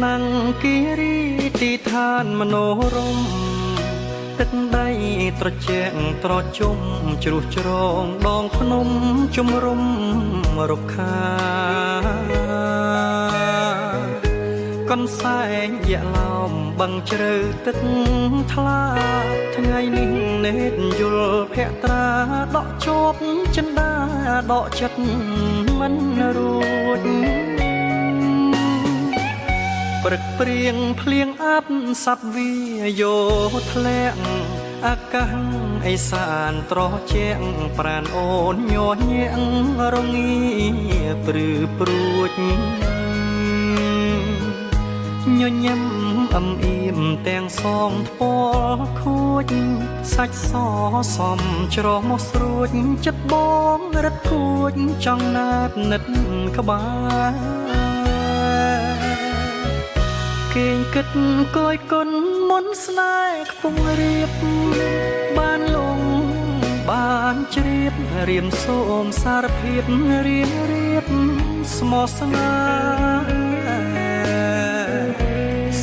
นังกิรีติทานมโนรมទឹកដីត្រជាក់ត្រជុំជ្រុះជ្រងដងភ្នំជំរុំរុក្ខាកនសែងយៈឡោមបឹងជ្រៅទឹកថ្លាថ្ងៃនេះនេតយល់ភក្ត្រាដកជាប់ចិន្តាដកចិត្តមិនរួចព្រឹកព្រៀងភ្លៀងអាប់សັບវាយោធ្លាក់អាកាសអេសានត្រជាក់ប្រានអូនញ័រញាក់រងាព្រឺព្រួចញញឹមអឹមអៀមទាំងសងថ្ពាល់ខួចសាច់សសំច្រោះមកស្រួចចិត្តបងរត់គួចចង់ណាត់និតក្បាលគេងគិតគយគុណមុនស្នេហ៍ខ្ពង់រៀបបានលងបានជ្រាបរៀមសូមសារភាពរៀងរៀបស្មោះស្នេហ៍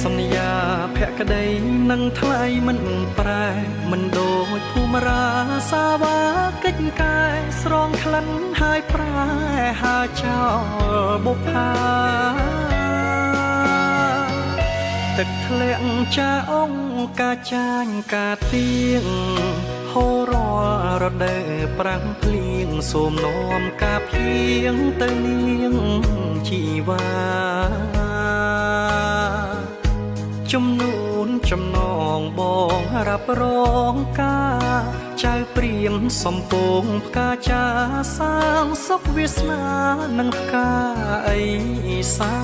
សន្យាភក្តីនឹងថ្លៃមិនប្រែមិនដូចភូមិរាសាវាកិច្ចកាយស្រងក្លិនហើយប្រែហើចោលបុប្ផាទឹកធ្លាក់ចាអង្គកាចាញ់កាទៀងហូររាល់រដូវប្រាំងភ្លៀងសូមនាំការភ្លៀងទៅនាងជីវ៉ាជំនូនចំណងបងរាប់រងការចៅព្រាមសំពងផ្កាចាសាងសុខវាសនានឹងផ្កាអីសា